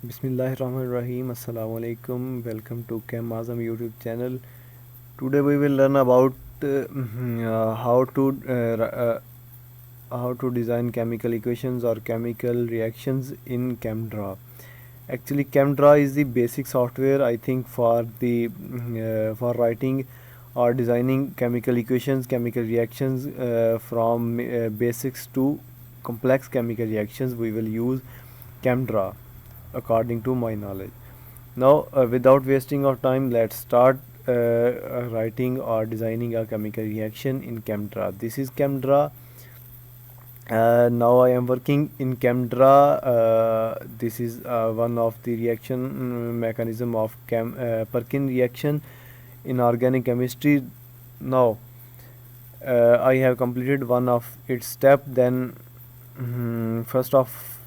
Bismillahirrahmanirrahim. Assalamu alaikum. Welcome to Chem Azam YouTube channel. Today we will learn about how to design chemical equations or chemical reactions in ChemDraw. Actually, ChemDraw is the basic software I think for the for writing or designing chemical equations, chemical reactions from basics to complex chemical reactions. We will use ChemDraw according to my knowledge. Now, without wasting of time, let's start writing or designing a chemical reaction in ChemDraw. This is ChemDraw. Now I am working in ChemDraw. This is one of the reaction mechanism of Perkin reaction in organic chemistry. Now I have completed one of its step. Then first of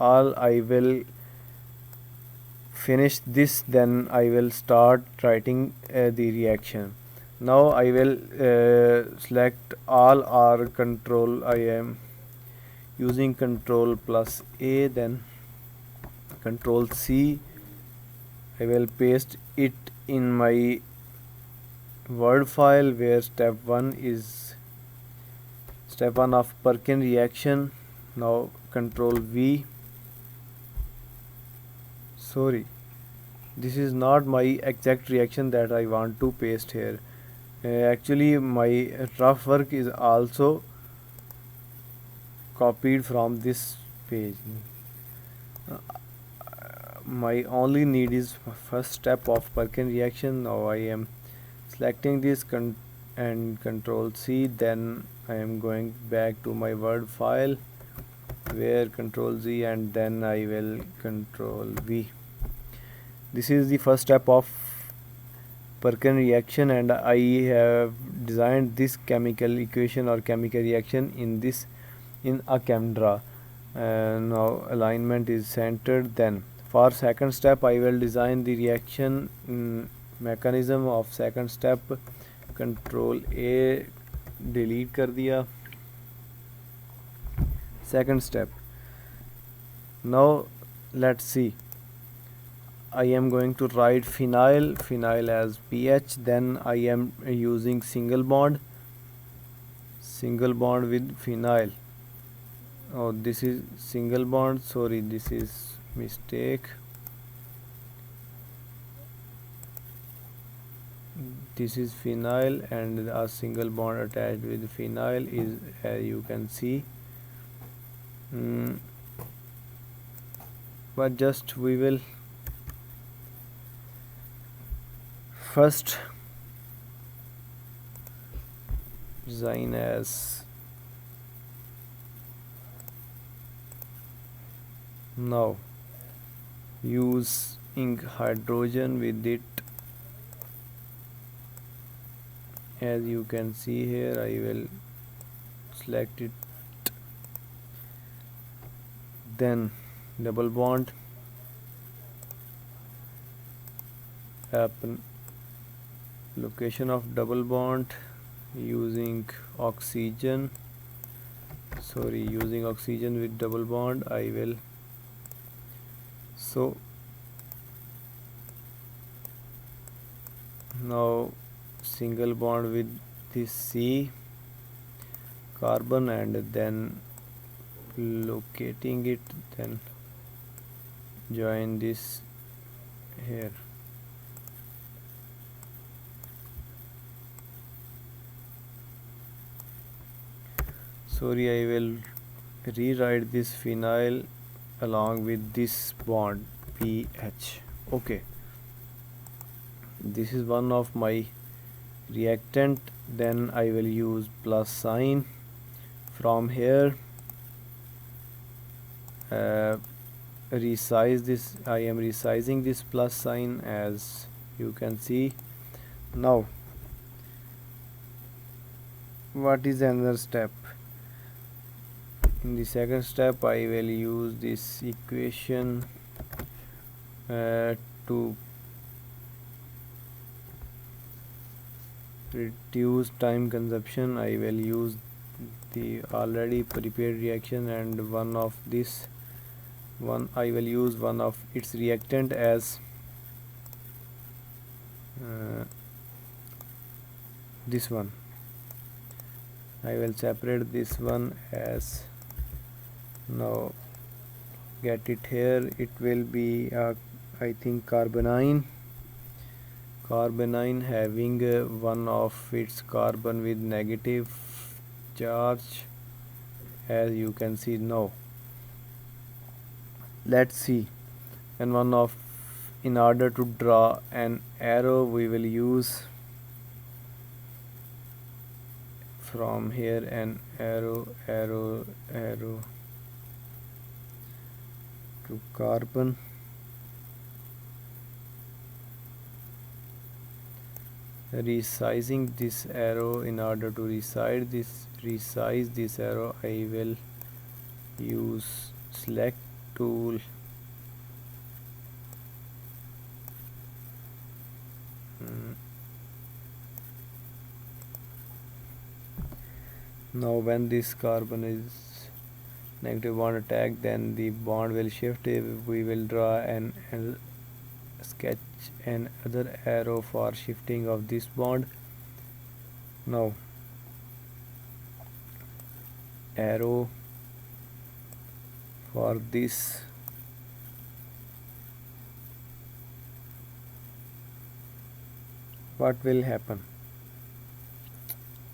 all, I will finish this, then I will start writing the reaction. Now I will select all or control. I am using control plus A, then control C. I will paste it in my Word file where step 1 of Perkin reaction. Now control V. Sorry, this is not my exact reaction that I want to paste here. Actually my rough work is also copied from this page. My only need is first step of Perkin reaction. Now I am selecting this and control C, then I am going back to my Word file where control Z, and then I will control V. This is the first step of Perkin reaction, and I have designed this chemical equation or chemical reaction in a ChemDraw. Now alignment is centered. Then for second step I will design the reaction mechanism of second step. Control A, delete कर दिया. Second step. Now let's see. I am going to write phenyl as pH. Then I am using single bond with phenyl. Oh, this is single bond. Sorry, this is mistake. This is phenyl and a single bond attached with phenyl is, as you can see. But just we will first design as now using hydrogen with it. As you can see here, I will select it, then double bond, happen location of double bond using oxygen. Sorry, using oxygen with double bond. I will so now single bond with this C carbon, and then locating it, then join this here. Sorry, I will rewrite this phenyl along with this bond pH. Okay, this is one of my reactant. Then I will use plus sign from here. Resize this. I am resizing this plus sign, as you can see. Now what is another step? In the second step I will use this equation to reduce time consumption. I will use the already prepared reaction and one I will use one of its reactant as this one. I will separate this one as, now get it here, it will be I think carbonine having one of its carbon with negative charge, as you can see now. Let's see. And one of, in order to draw an arrow, we will use from here an arrow to carbon. Resizing this arrow, in order to resize this arrow, I will use select tool. Now when this carbon is negative bond attack, then the bond will shift. We will draw and sketch another arrow for shifting of this bond. Now arrow for this, what will happen?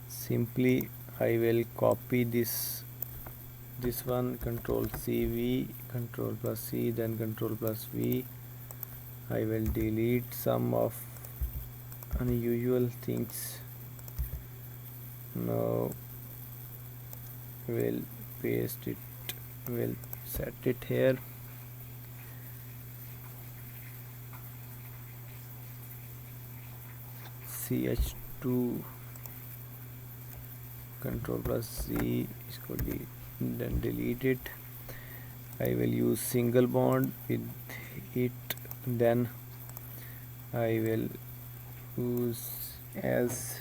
Simply I will copy this one, control C V, control plus C, then control plus V. I will delete some of unusual things. Now we'll paste it, we'll set it here. CH2, control plus C, इसको then delete it. I will use single bond with it, then I will use as,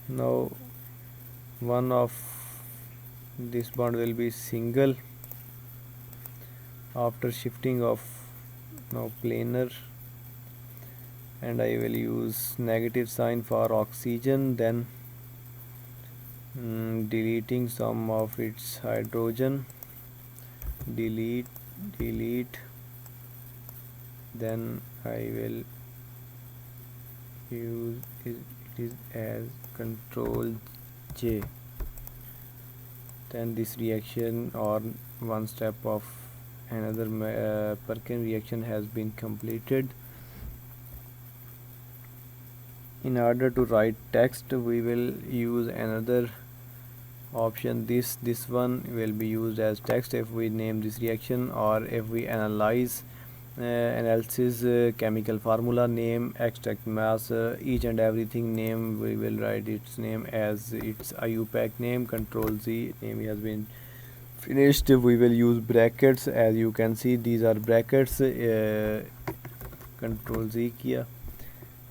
now one of this bond will be single after shifting of now planar, and I will use negative sign for oxygen, then deleting some of its hydrogen, delete, then I will use it is as control J. Then this reaction, or one step of another Perkin reaction, has been completed. In order to write text, we will use another option. This one will be used as text if we name this reaction, or if we analysis chemical formula name, extract mass, each and everything name, we will write its name as its IUPAC name. Control Z, name has been finished. We will use brackets, as you can see these are brackets, control Z kiya,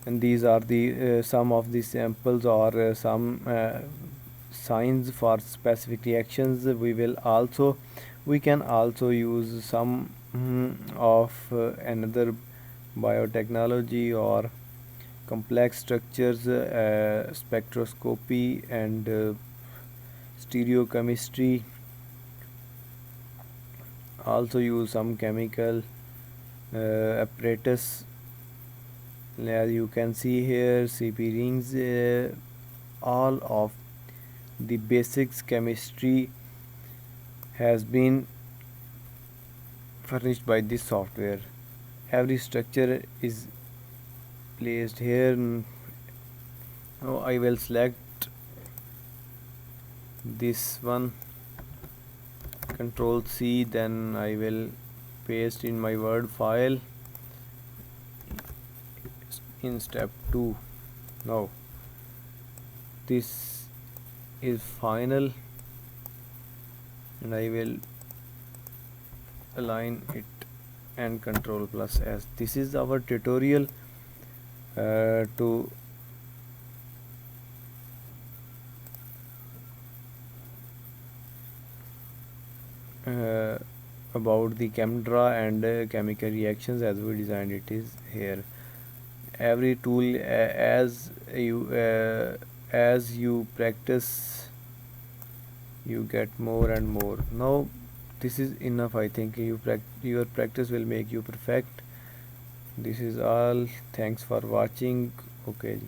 and these are the some of the samples, or some signs for specific reactions. We can also use some of another biotechnology or complex structures, spectroscopy and stereochemistry. Also use some chemical apparatus, as you can see here, CP rings. All of the basics chemistry has been furnished by this software. Every structure is placed here. Now I will select this one, control C, then I will paste in my Word file in step 2. Now this is final, and I will align it and control plus S. This is our tutorial to uh, about the camera and chemical reactions as we designed it is here. Every tool as you practice you get more and more. Now this is enough. I think your practice will make you perfect. This is all. Thanks for watching. Okay.